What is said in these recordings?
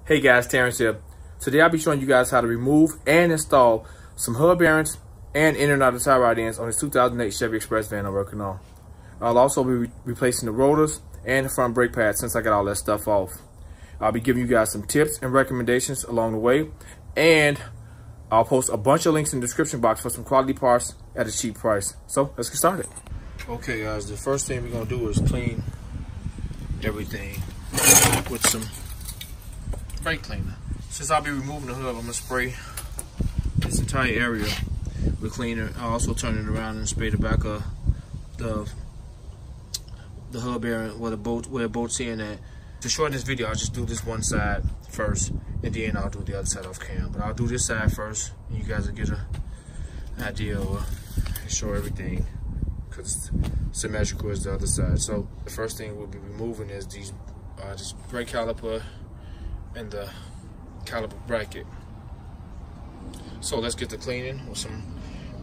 Hey guys, Terrence here. Today I'll be showing you guys how to remove and install some hub bearings and inner and outer tie rod ends on this 2008 Chevy Express van I'm working on. I'll also be replacing the rotors and the front brake pads since I got all that stuff off. I'll be giving you guys some tips and recommendations along the way, and I'll post a bunch of links in the description box for some quality parts at a cheap price. So let's get started. Okay guys, the first thing we're gonna do is clean everything with some brake cleaner. Since I'll be removing the hub, I'm gonna spray this entire area with cleaner. I'll also turn it around and spray the back of the hub bearing where it bolts in at. To shorten this video, I'll just do this one side first, and then I'll do the other side off cam. But I'll do this side first, and you guys will get an idea of show everything, because it's symmetrical as the other side. So the first thing we'll be removing is these this brake caliper and the caliper bracket. So let's get the cleaning with some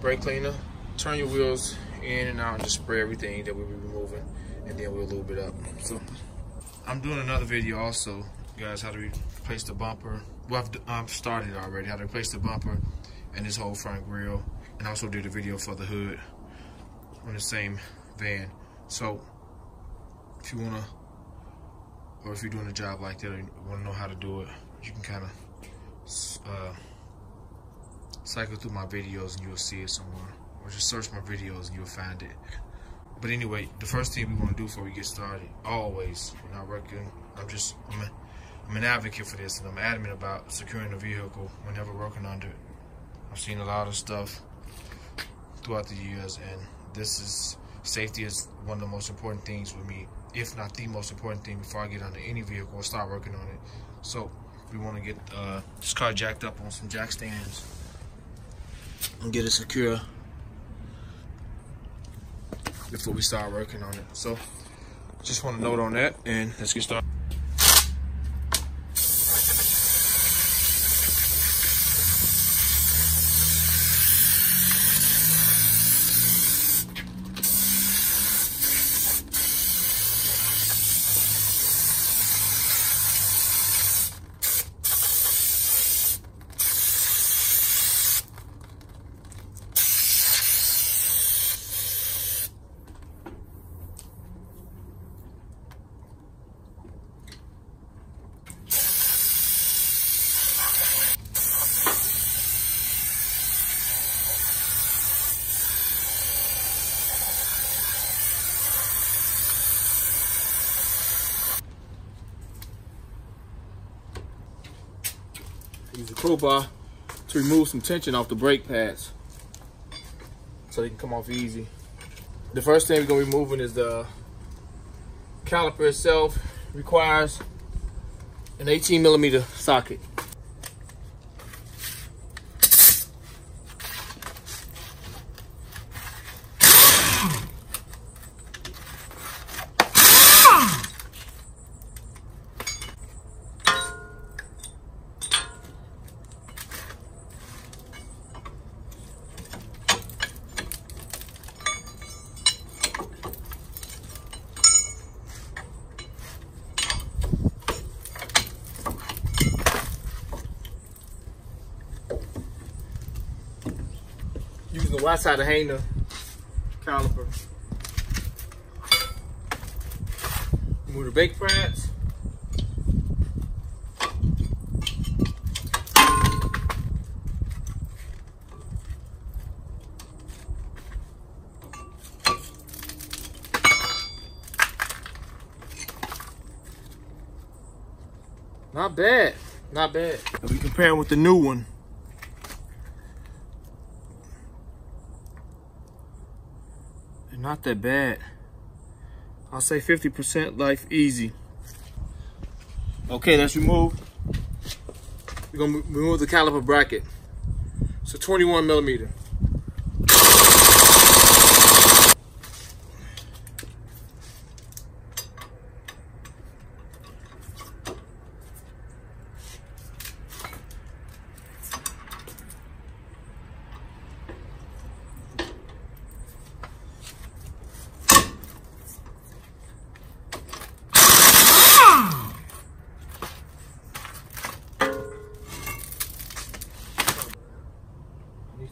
brake cleaner. Turn your wheels in and out and just spray everything that we'll be removing, and then we'll lube it up. So I'm doing another video also, guys, how to replace the bumper. Well, I've started already, how to replace the bumper and this whole front grille, and also did a video for the hood on the same van. So if you wanna, or if you're doing a job like that or you wanna know how to do it, you can kind of cycle through my videos and you'll see it somewhere, or just search my videos and you'll find it. But anyway, the first thing we want to do before we get started, always, when I'm working, I'm an advocate for this, and I'm adamant about securing the vehicle whenever working under it. I've seen a lot of stuff throughout the years, and safety is one of the most important things with me, if not the most important thing before I get under any vehicle or start working on it. So we want to get this car jacked up on some jack stands and get it secure before we start working on it. So just want to note on that, and let's get started. Use a crowbar to remove some tension off the brake pads so they can come off easy. The first thing we're going to be removing is the caliper itself. It requires an 18mm socket. Using the wide side to hang the caliper. Remove the brake pads. Not bad, not bad. If we compare with the new one, not that bad. I'll say 50% life easy. Okay, let's remove. We're gonna remove the caliper bracket. So 21mm.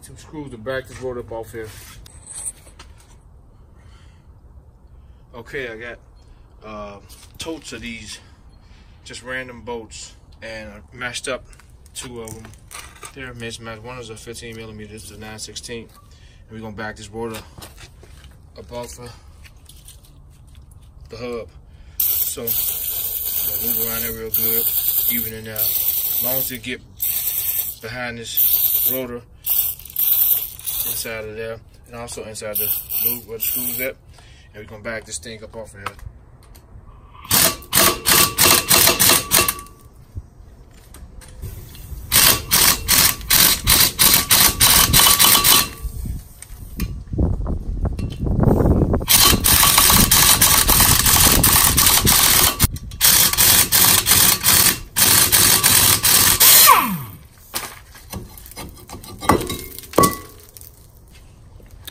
2 screws to back this rotor up off here. Okay, I got totes of these, just random bolts, and I matched up 2 of them. They're mismatched. One is a 15mm, this is a 9/16, and we're gonna back this rotor up off of the hub. So I'm gonna move around there real good, even it out. As long as it get behind this rotor, inside of there, and also inside the loop where the screws at, and we're gonna back this thing up off of here.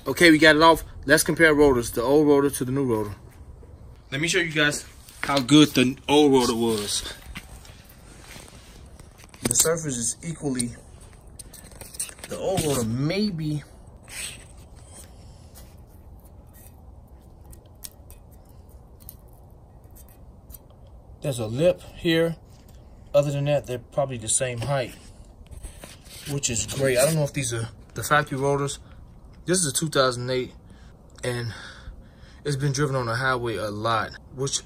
Okay, we got it off. Let's compare rotors, the old rotor to the new rotor. Let me show you guys how good the old rotor was. The surface is equally, the old rotor maybe there's a lip here. Other than that, they're probably the same height, which is great. I don't know if these are the factory rotors. This is a 2008, and it's been driven on the highway a lot, which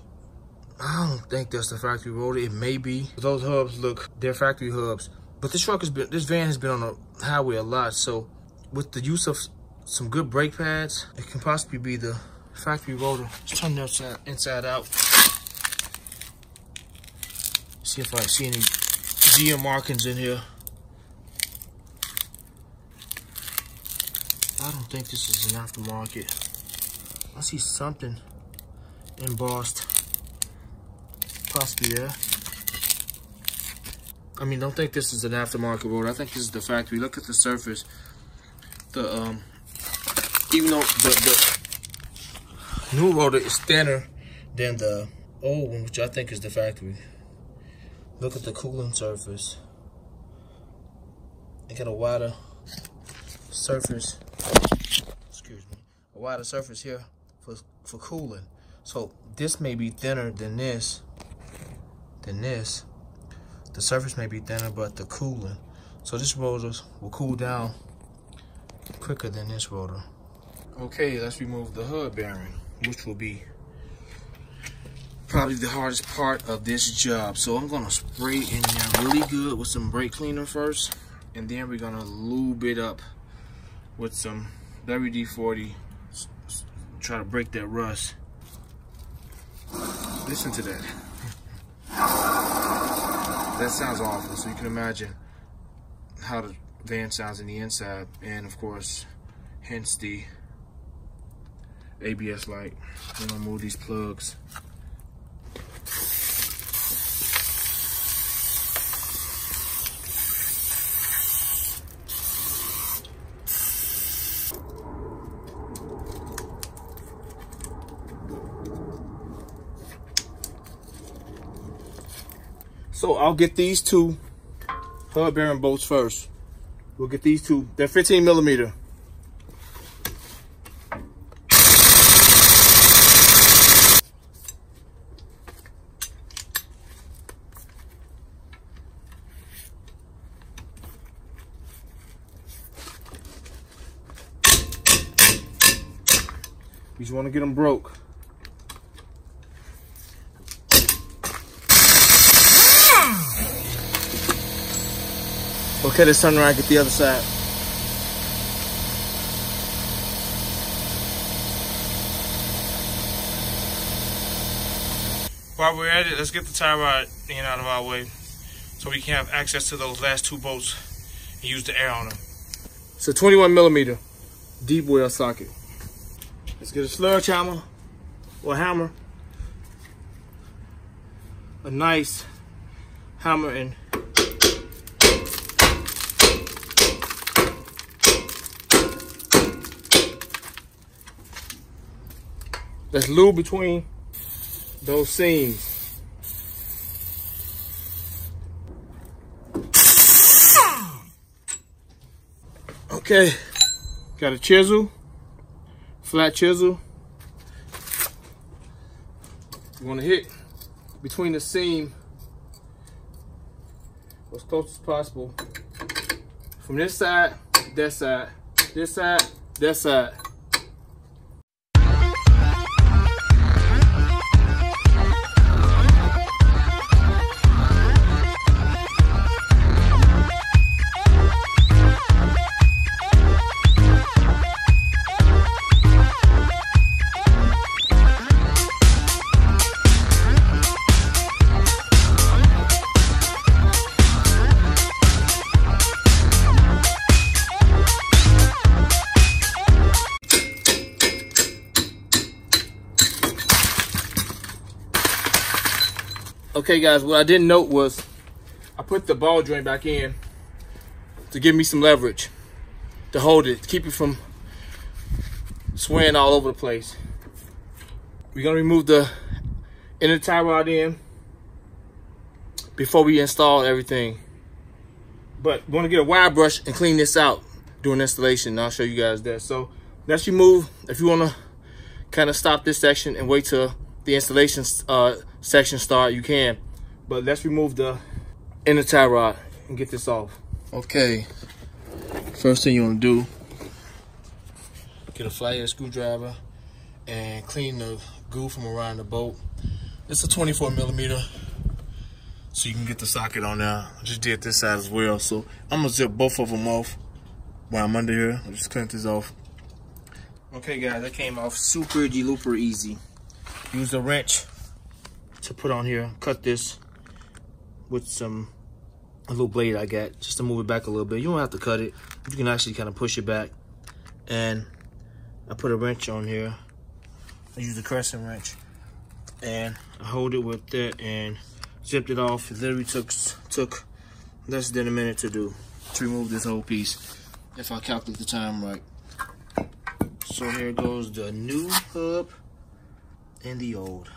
I don't think that's the factory rotor. It may be. Those hubs look, they're factory hubs. But this van has been on the highway a lot, so with the use of some good brake pads, it can possibly be the factory rotor. Let's turn that inside out. See if I see any GM markings in here. I don't think this is an aftermarket. I see something embossed, possibly there. I mean, don't think this is an aftermarket rotor. I think this is the factory. Look at the surface. The even though the new rotor is thinner than the old one, which I think is the factory. Look at the cooling surface. It got a wider surface. Excuse me. A wider surface here for cooling. So this may be thinner than this. The surface may be thinner, but the cooling. So this rotor will cool down quicker than this rotor. Okay, let's remove the hub bearing, which will be probably the hardest part of this job. So I'm gonna spray in there really good with some brake cleaner first, and then we're gonna lube it up with some WD-40. Try to break that rust. Listen to that. That sounds awful, so you can imagine how the van sounds in the inside, and of course, hence the ABS light. I'm gonna move these plugs. So I'll get these 2 hub bearing bolts first. We'll get these 2. They're 15mm. You just want to get them broke. Okay, let's turn around and get the other side. While we're at it, let's get the tie rod in out of our way so we can have access to those last 2 bolts and use the air on them. It's a 21mm deep well socket. Let's get a sludge hammer or hammer. A nice hammer and let's lube between those seams. Okay, Okay, got a chisel, flat chisel. You want to hit between the seam as close as possible. From this side, that side, this side, that side. Okay guys, what I didn't note was I put the ball joint back in to give me some leverage, to hold it, to keep it from swaying all over the place. We're gonna remove the inner tie rod in before we install everything. But we're gonna get a wire brush and clean this out during installation, and I'll show you guys that. So let's remove, if you wanna kind of stop this section and wait till the installation section start, you can, but let's remove the inner tie rod and get this off. Okay, first thing you want to do, get a flathead screwdriver and clean the goo from around the bolt. It's a 24mm, so you can get the socket on there. I just did this side as well, so I'm gonna zip both of them off while I'm under here. I'll just clean this off. Okay guys, that came off super duper easy. Use a wrench to put on here. Cut this with a little blade I got, just to move it back a little bit. You don't have to cut it. You can actually kind of push it back. And I put a wrench on here. I use a crescent wrench, and I hold it with that and zipped it off. It literally took less than a minute to do, to remove this whole piece, if I calculate the time right. So here goes the new hub and the old.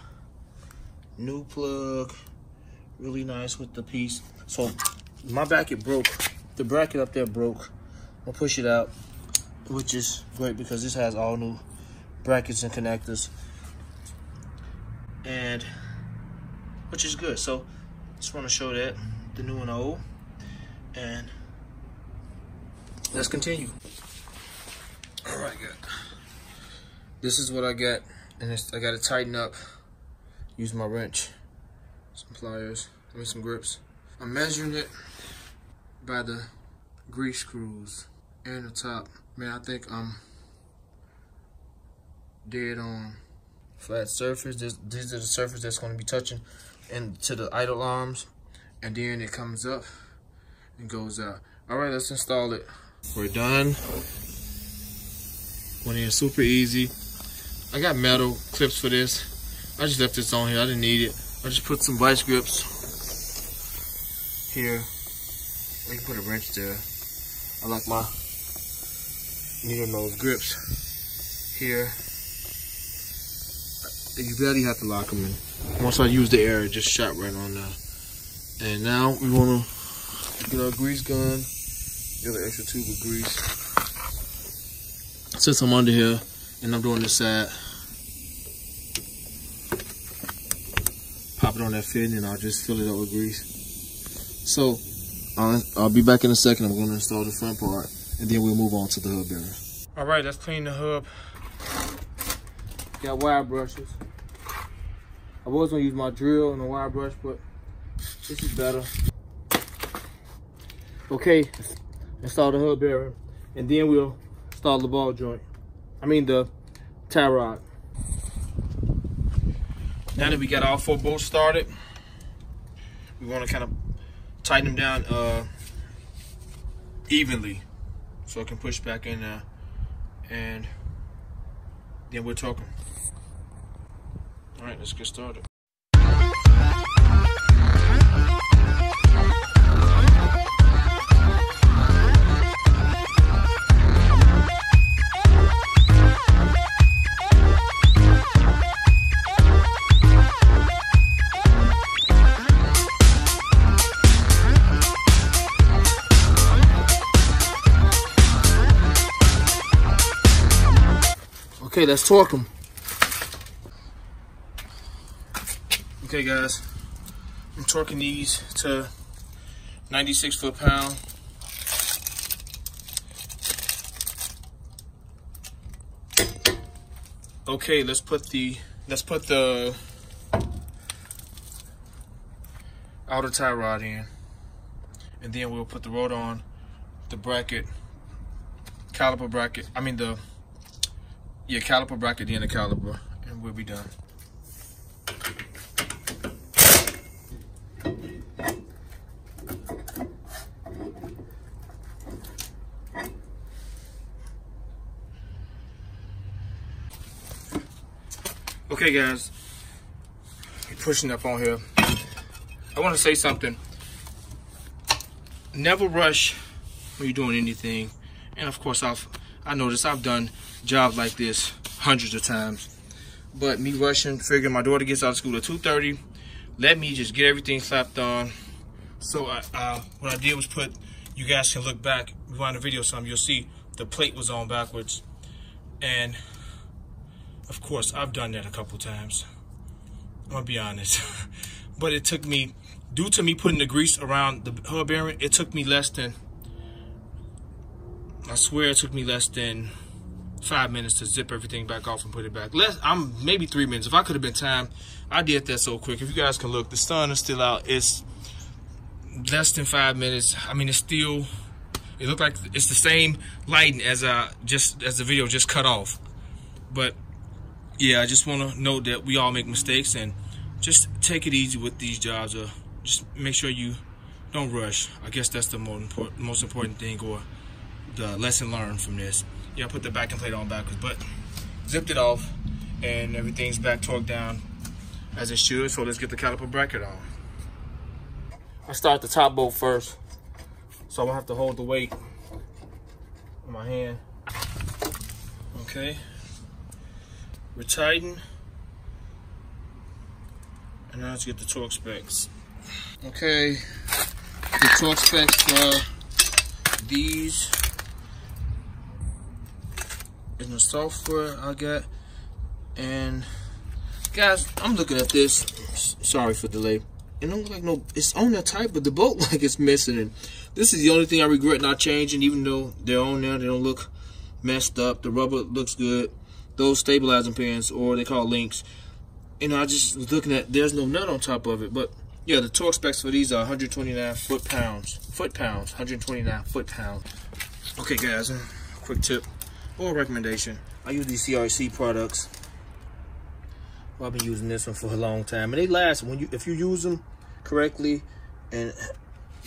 New plug, really nice with the piece. So my bracket broke. The bracket up there broke. I'll push it out, which is great because this has all new brackets and connectors, and which is good. So just want to show that, the new and old, and let's continue. All right, good. This is what I got. And I got to tighten up. Use my wrench, some pliers, some grips. I'm measuring it by the grease screws and the top. Man, I think I'm dead on. Flat surface. These are the surface that's going to be touching into the idle arms, and then it comes up and goes out. All right, let's install it. We're done. Went in super easy. I got metal clips for this. I just left this on here. I didn't need it. I just put some vice grips here. We can put a wrench there. I like my needle nose grips here. You barely have to lock them in. Once I use the air, it just shot right on there. And now we want to get our grease gun. Get an extra tube of grease. Since I'm under here and I'm doing this side, pop it on that fit and I'll just fill it up with grease. So I'll be back in a second. I'm going to install the front part and then we'll move on to the hub bearing. All right, let's clean the hub. Got wire brushes. I was going to use my drill and a wire brush, but this is better. Okay, install the hub bearing and then we'll install the ball joint. I mean the tie rod. Now that we got all 4 bolts started, we want to kind of tighten them down evenly so it can push back in there, and then we're talking. All right, let's get started. Okay, let's torque them. Okay guys, I'm torquing these to 96 foot-pound. Okay, let's put the outer tie rod in, and then we'll put the rotor on, the bracket, caliper bracket. I mean caliper bracket, then the caliper, and we'll be done. Okay guys, you're pushing up on here. I want to say something. Never rush when you're doing anything. And of course, I noticed I've done jobs like this hundreds of times. But me rushing, figuring my daughter gets out of school at 2:30, let me just get everything slapped on. So what I did was put, you guys can look back, rewind the video some, you'll see the plate was on backwards. And of course, I've done that a couple times. I'm gonna be honest. But it took me, due to me putting the grease around the hub bearing, it took me less than, I swear it took me less than 5 minutes to zip everything back off and put it back. Maybe 3 minutes. If I could have been timed, I did that so quick. If you guys can look, the sun is still out. It's less than 5 minutes. I mean, it looked like it's the same lighting as the video just cut off. But yeah, I just want to note that we all make mistakes, and just take it easy with these jobs. Just make sure you don't rush. I guess that's the most important thing, or the lesson learned from this. Yeah, I put the backing plate on backwards, but zipped it off, and everything's back torqued down as it should. So let's get the caliper bracket on. I start the top bolt first, so I'm gonna have to hold the weight in my hand. Okay. Retighten, and now let's get the torque specs. Okay, the torque specs for these in the software I got. And guys, I'm looking at this. Sorry for the delay. It don't look like it's on there tight, but the bolt like it's missing. And this is the only thing I regret not changing. Even though they're on there, they don't look messed up. The rubber looks good. Those stabilizing pins, or they call links, you know, I just was looking at, there's no nut on top of it. But yeah, the torque specs for these are 129 foot-pounds, 129 foot-pounds. Okay guys, quick tip or recommendation. I use these CRC products. Well, I've been using this one for a long time, and they last if you use them correctly and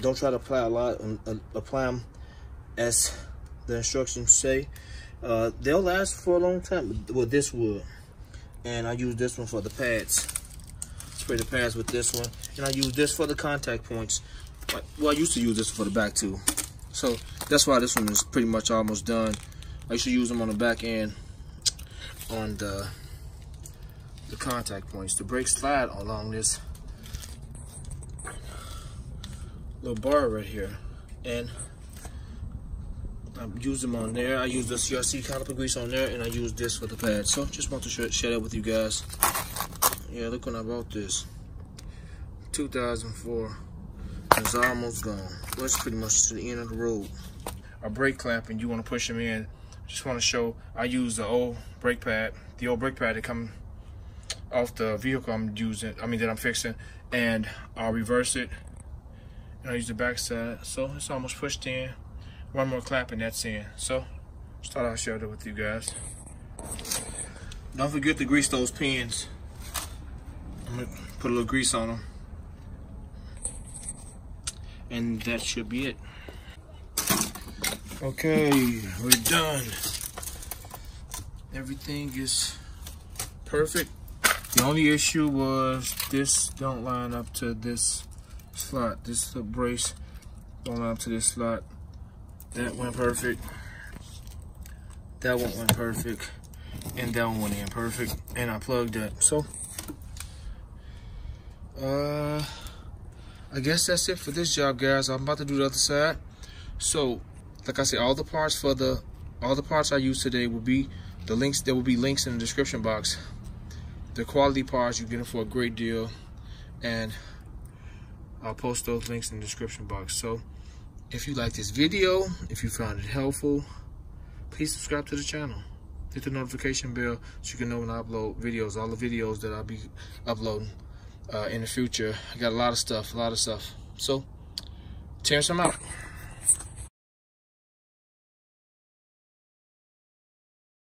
don't try to apply a lot, apply them as the instructions say. They'll last for a long time. Well, this would. And I use this one for the pads. Spray the pads with this one. And I use this for the contact points. Well, I used to use this for the back too. So that's why this one is pretty much almost done. I used to use them on the back end on the contact points. The brakes slide along this little bar right here. And I use them on there. I use the CRC caliper grease on there, and I use this for the pad. So just want to share that with you guys. Yeah, look when I bought this. 2004. It's almost gone. Well, it's pretty much to the end of the road. A brake clamp, and you want to push them in. Just want to show, I use the old brake pad. The old brake pad that come off the vehicle that I'm fixing. And I'll reverse it. And I use the back side. So it's almost pushed in. One more clap and that's in. So, just thought I'd share that with you guys. Don't forget to grease those pins. I'm gonna put a little grease on them. And that should be it. Okay, we're done. Everything is perfect. The only issue was this don't line up to this slot. This brace don't line up to this slot. That went perfect. That one went perfect. And that one went in perfect. And I plugged that. So, I guess that's it for this job, guys. I'm about to do the other side. So, like I said, all the parts I use today will be There will be links in the description box. The quality parts, you're getting for a great deal, and I'll post those links in the description box. So if you like this video, if you found it helpful, please subscribe to the channel. Hit the notification bell so you can know when I upload videos, all the videos that I'll be uploading in the future. I got a lot of stuff. So, Terrence, I'm out.